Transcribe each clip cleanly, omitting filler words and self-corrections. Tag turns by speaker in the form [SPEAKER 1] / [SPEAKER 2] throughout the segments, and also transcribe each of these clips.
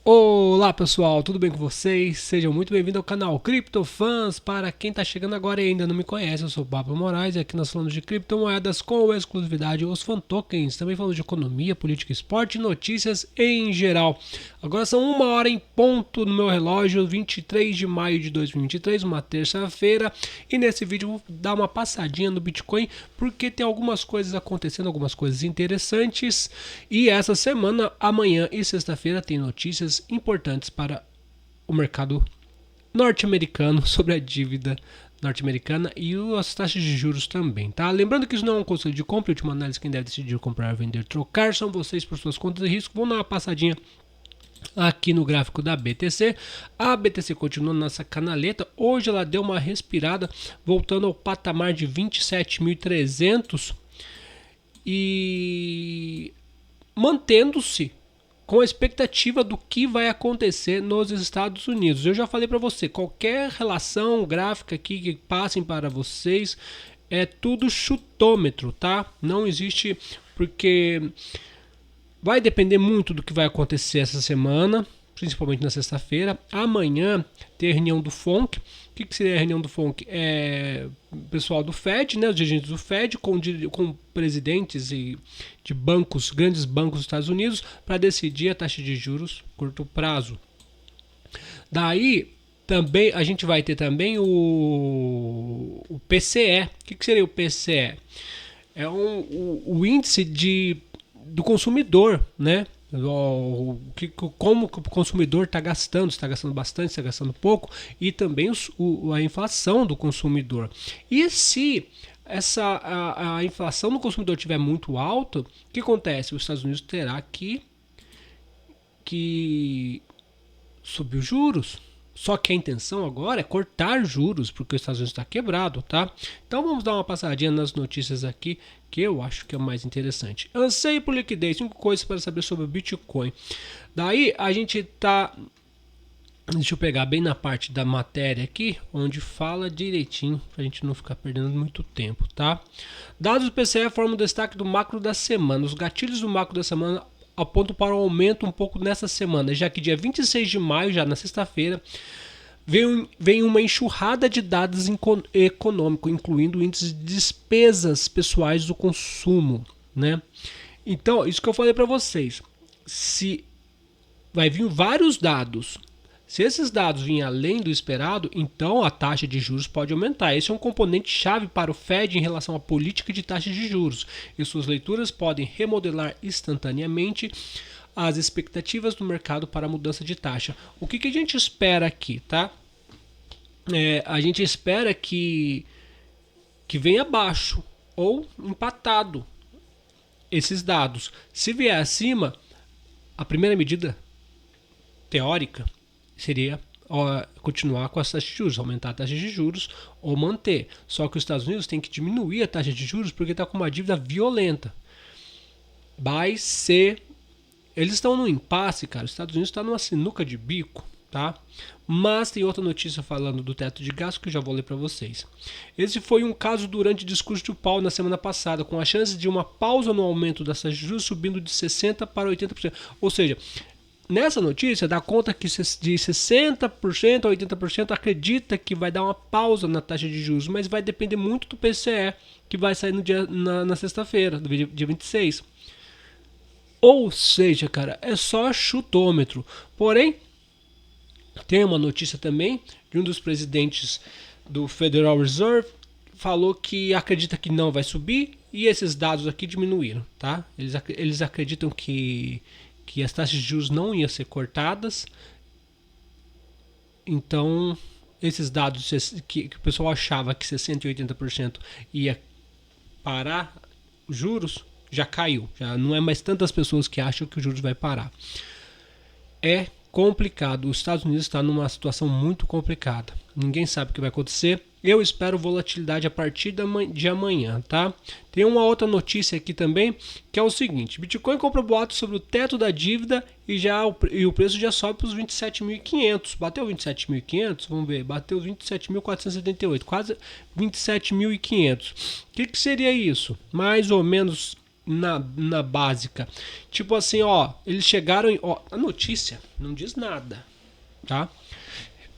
[SPEAKER 1] Olá pessoal, tudo bem com vocês? Sejam muito bem-vindos ao canal CryptoFans. Para quem está chegando agora e ainda não me conhece, eu sou o Pablo Moraes e aqui nós falamos de criptomoedas com exclusividade os fan tokens. Também falamos de economia, política, esporte e notícias em geral. Agora são 1h em ponto no meu relógio, 23 de maio de 2023, uma terça-feira. E nesse vídeo eu vou dar uma passadinha no Bitcoin porque tem algumas coisas acontecendo, algumas coisas interessantes. E essa semana, amanhã e sexta-feira, tem notícias importantes para o mercado norte-americano sobre a dívida norte-americana e as taxas de juros também, tá? Lembrando que isso não é um conselho de compra, última análise, quem deve decidir comprar, vender, trocar são vocês por suas contas de risco. Vamos dar uma passadinha aqui no gráfico da BTC. A BTC continua nessa canaleta. Hoje ela deu uma respirada, voltando ao patamar de 27.300 e mantendo-se com a expectativa do que vai acontecer nos Estados Unidos. Eu já falei para você, qualquer relação gráfica aqui que passem para vocês é tudo chutômetro, tá? Não existe, porque vai depender muito do que vai acontecer essa semana, principalmente na sexta-feira. Amanhã tem a reunião do FONC. O que seria a reunião do FONC? É o pessoal do Fed, né, os dirigentes do Fed, com presidentes de bancos, grandes bancos dos Estados Unidos, para decidir a taxa de juros curto prazo. Daí também a gente vai ter também o PCE. O que seria o PCE? É o índice do consumidor, né? Como o consumidor está gastando, está gastando bastante, está gastando pouco, e também a inflação do consumidor. E se a inflação do consumidor estiver muito alta, o que acontece? Os Estados Unidos terá que subir os juros. Só que a intenção agora é cortar juros, porque os Estados Unidos está quebrado, tá? Então vamos dar uma passadinha nas notícias aqui, que eu acho que é o mais interessante. Anseio por liquidez, 5 coisas para saber sobre o Bitcoin. Daí a gente tá... Deixa eu pegar bem na parte da matéria aqui, onde fala direitinho, pra gente não ficar perdendo muito tempo, tá? Dados do PCE formam o destaque do macro da semana. Os gatilhos do macro da semana apontam para um aumento um pouco nessa semana, já que dia 26 de maio, já na sexta-feira, vem uma enxurrada de dados econômicos, incluindo o índice de despesas pessoais do consumo, né? Então, isso que eu falei para vocês, se vai vir vários dados. Se esses dados virem além do esperado, então a taxa de juros pode aumentar. Esse é um componente chave para o Fed em relação à política de taxa de juros. E suas leituras podem remodelar instantaneamente as expectativas do mercado para a mudança de taxa. O que a gente espera aqui, tá? A gente espera que venha abaixo ou empatado esses dados. Se vier acima, a primeira medida teórica seria continuar com as taxas de juros, aumentar a taxa de juros ou manter. Só que os Estados Unidos têm que diminuir a taxa de juros porque está com uma dívida violenta. Vai ser... Eles estão num impasse, cara. Os Estados Unidos está numa sinuca de bico, tá? Mas tem outra notícia falando do teto de gasto que eu já vou ler para vocês. Esse foi um caso durante o discurso de Powell na semana passada, com a chance de uma pausa no aumento das taxas de juros subindo de 60% para 80%. Ou seja, nessa notícia dá conta que de 60% a 80% acredita que vai dar uma pausa na taxa de juros, mas vai depender muito do PCE, que vai sair na sexta-feira, do dia 26. Ou seja, cara, é só chutômetro. Porém, tem uma notícia também de um dos presidentes do Federal Reserve, falou que acredita que não vai subir e esses dados aqui diminuíram, tá? Eles acreditam que as taxas de juros não iam ser cortadas. Então, esses dados que o pessoal achava que 60% e 80% ia parar os juros, já caiu. Já não é mais tantas pessoas que acham que os juros vai parar. É complicado. Os Estados Unidos está numa situação muito complicada. Ninguém sabe o que vai acontecer. Eu espero volatilidade a partir de amanhã, tá? Tem uma outra notícia aqui também, que é o seguinte: Bitcoin compra boatos sobre o teto da dívida e o preço já sobe para os 27.500. Bateu 27.500? Vamos ver. Bateu 27.478, quase 27.500. O que seria isso? Mais ou menos na básica. Tipo assim, ó, eles chegaram em, ó, a notícia não diz nada, tá?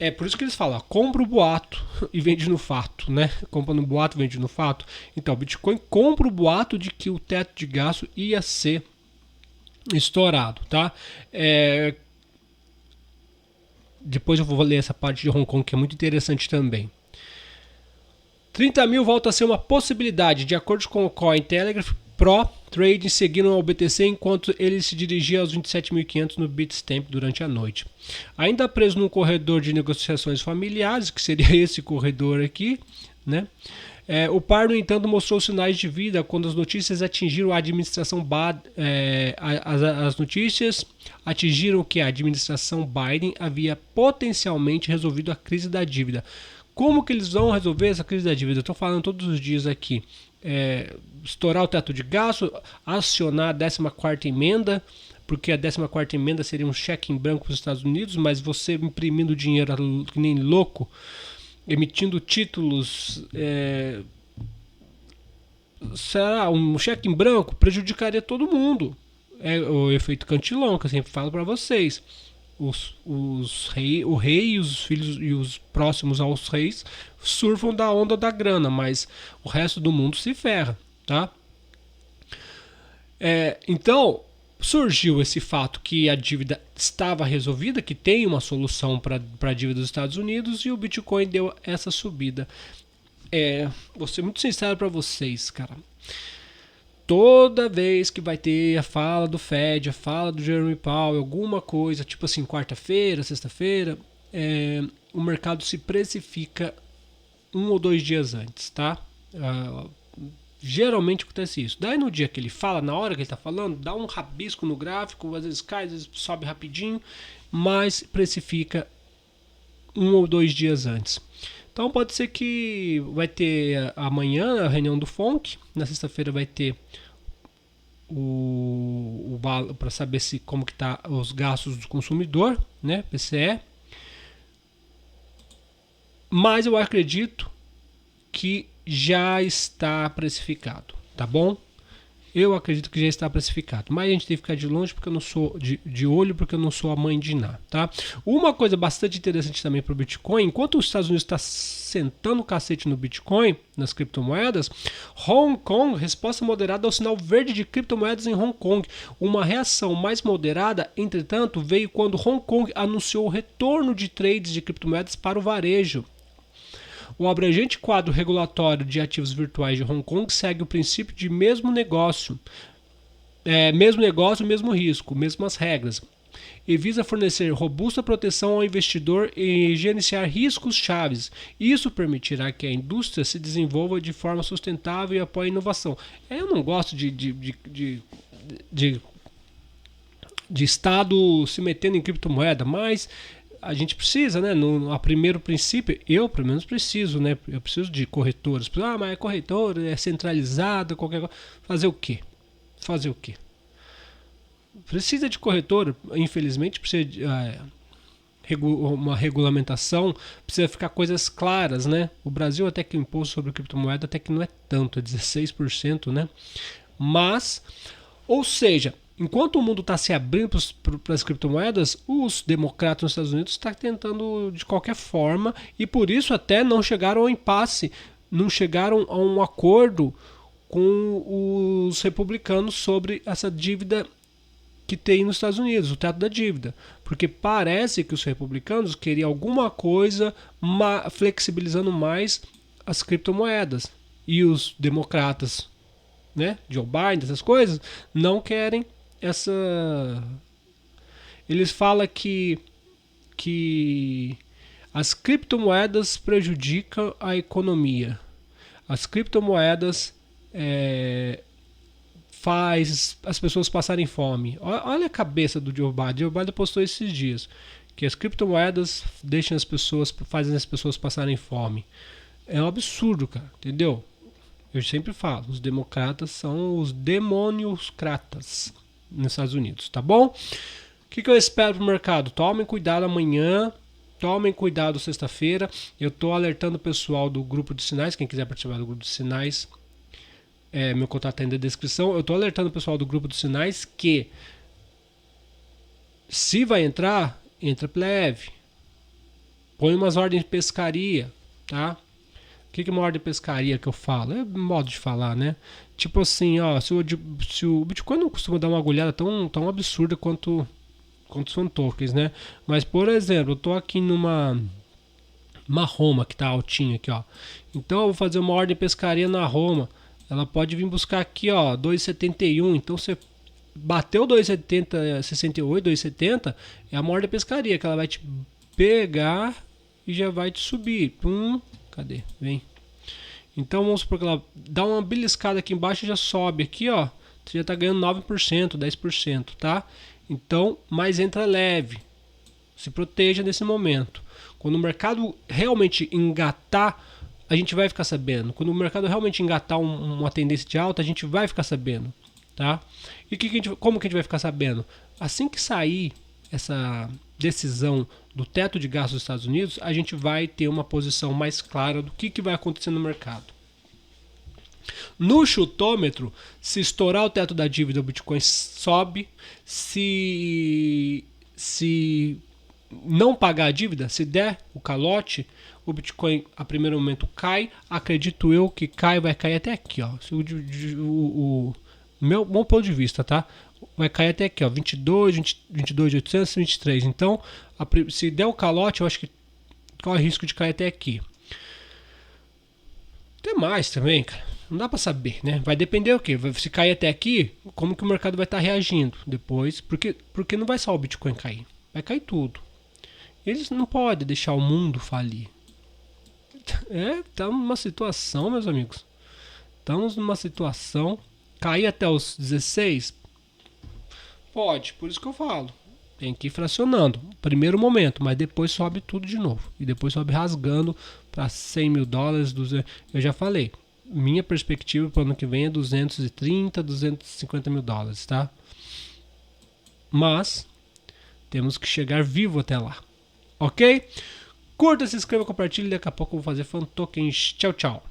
[SPEAKER 1] É por isso que eles falam, ó, compra o boato e vende no fato, né? Compra no boato e vende no fato. Então, o Bitcoin compra o boato de que o teto de gasto ia ser estourado, tá? Depois eu vou ler essa parte de Hong Kong que é muito interessante também. 30 mil volta a ser uma possibilidade, de acordo com o Cointelegraph. Pro Trading seguiram ao BTC enquanto ele se dirigia aos 27.500 no Bitstamp durante a noite. Ainda preso num corredor de negociações familiares, que seria esse corredor aqui, né? O par, no entanto, mostrou sinais de vida quando as notícias atingiram a administração as notícias atingiram que a administração Biden havia potencialmente resolvido a crise da dívida. Como que eles vão resolver essa crise da dívida? Eu estou falando todos os dias aqui. Estourar o teto de gasto, acionar a 14ª emenda, porque a 14ª emenda seria um cheque em branco para os Estados Unidos, mas você imprimindo dinheiro que nem louco, emitindo títulos, será um cheque em branco, prejudicaria todo mundo. É o efeito Cantillon, que eu sempre falo para vocês. O rei e os filhos e os próximos aos reis surfam da onda da grana, mas o resto do mundo se ferra, tá? Então surgiu esse fato que a dívida estava resolvida, que tem uma solução para a dívida dos Estados Unidos, e o Bitcoin deu essa subida. Vou ser muito sincero para vocês, cara. Toda vez que vai ter a fala do Fed, a fala do Jeremy Powell, alguma coisa, tipo assim, quarta-feira, sexta-feira, o mercado se precifica 1 ou 2 dias antes, tá? Geralmente acontece isso. Daí no dia que ele fala, na hora que ele está falando, dá um rabisco no gráfico, às vezes cai, às vezes sobe rapidinho, mas precifica 1 ou 2 dias antes. Então pode ser que vai ter amanhã a reunião do FONC, na sexta-feira vai ter para saber como que tá os gastos do consumidor, né, PCE. Mas eu acredito que já está precificado, tá bom? Eu acredito que já está precificado, mas a gente tem que ficar de longe porque eu não sou de olho, porque eu não sou a mãe de Ná, tá? Uma coisa bastante interessante também para o Bitcoin, enquanto os Estados Unidos está sentando o cacete no Bitcoin, nas criptomoedas, Hong Kong, resposta moderada ao sinal verde de criptomoedas em Hong Kong. Uma reação mais moderada, entretanto, veio quando Hong Kong anunciou o retorno de trades de criptomoedas para o varejo. O abrangente quadro regulatório de ativos virtuais de Hong Kong segue o princípio de mesmo negócio, mesmo risco, mesmas regras, e visa fornecer robusta proteção ao investidor e gerenciar riscos chaves. Isso permitirá que a indústria se desenvolva de forma sustentável e apoie a inovação. Eu não gosto de Estado se metendo em criptomoeda, mas a gente precisa, né? No primeiro princípio, eu pelo menos preciso, né? Eu preciso de corretores. Mas é corretora, é centralizada, qualquer coisa. Fazer o quê? Precisa de corretora, infelizmente precisa de uma regulamentação, precisa ficar coisas claras, né? O Brasil até que o imposto sobre criptomoeda até que não é tanto, é 16%, né? Mas, ou seja, enquanto o mundo está se abrindo para as criptomoedas, os democratas nos Estados Unidos estão tentando de qualquer forma, e por isso até não chegaram ao impasse, não chegaram a um acordo com os republicanos sobre essa dívida que tem nos Estados Unidos, o teto da dívida. Porque parece que os republicanos queriam alguma coisa flexibilizando mais as criptomoedas. E os democratas, né, Joe Biden, essas coisas, não querem essa. Eles falam que as criptomoedas prejudicam a economia. As criptomoedas faz as pessoas passarem fome. Olha a cabeça do Joe Biden. Joe Biden postou esses dias que as criptomoedas fazem as pessoas passarem fome. É um absurdo, cara, entendeu? Eu sempre falo, os democratas são os demoniocratas nos Estados Unidos, tá bom? O que eu espero pro mercado? Tomem cuidado amanhã, tomem cuidado sexta-feira. Eu tô alertando o pessoal do grupo de sinais, quem quiser participar do grupo de sinais, meu contato tá aí na descrição. Eu tô alertando o pessoal do grupo dos sinais que se vai entrar, entra leve. Põe umas ordens de pescaria, tá? O que é uma ordem de pescaria que eu falo? É modo de falar, né? Tipo assim, ó, se o Bitcoin não costuma dar uma agulhada tão absurda quanto são tokens, né? Mas, por exemplo, eu tô aqui numa Roma que tá altinha aqui, ó. Então eu vou fazer uma ordem de pescaria na Roma. Ela pode vir buscar aqui, ó, 2,71. Então você bateu 2,70, 68, 2,70, é a ordem de pescaria que ela vai te pegar e já vai te subir. Cadê? Vem. Então vamos supor que ela dá uma beliscada aqui embaixo e já sobe aqui, ó. Você já tá ganhando 9%, 10%, tá? Então, mas entra leve. Se proteja nesse momento. Quando o mercado realmente engatar, a gente vai ficar sabendo. Quando o mercado realmente engatar uma tendência de alta, a gente vai ficar sabendo, tá? E como que a gente vai ficar sabendo? Assim que sair essa decisão do teto de gastos dos Estados Unidos, a gente vai ter uma posição mais clara do que vai acontecer no mercado. No chutômetro, se estourar o teto da dívida, o Bitcoin sobe. Se não pagar a dívida, se der o calote, o Bitcoin a primeiro momento cai. Acredito eu que vai cair até aqui, ó. O meu ponto de vista, tá? Vai cair até aqui, ó, 22.800, 23. Então, se der o calote, eu acho que corre risco de cair até aqui. Tem mais também, cara. Não dá pra saber, né? Vai depender o quê? Se cair até aqui, como que o mercado vai estar reagindo depois? Porque não vai só o Bitcoin cair. Vai cair tudo. Eles não podem deixar o mundo falir. Tá numa situação, meus amigos. Estamos numa situação. Cair até os 16? Pode, por isso que eu falo. Tem que ir fracionando. Primeiro momento, mas depois sobe tudo de novo. E depois sobe rasgando para 100 mil dólares. 200, eu já falei. Minha perspectiva para o ano que vem é 230, 250 mil dólares, tá? Mas temos que chegar vivo até lá. Ok? Curta, se inscreva, compartilhe. Daqui a pouco eu vou fazer fan tokens. Tchau, tchau.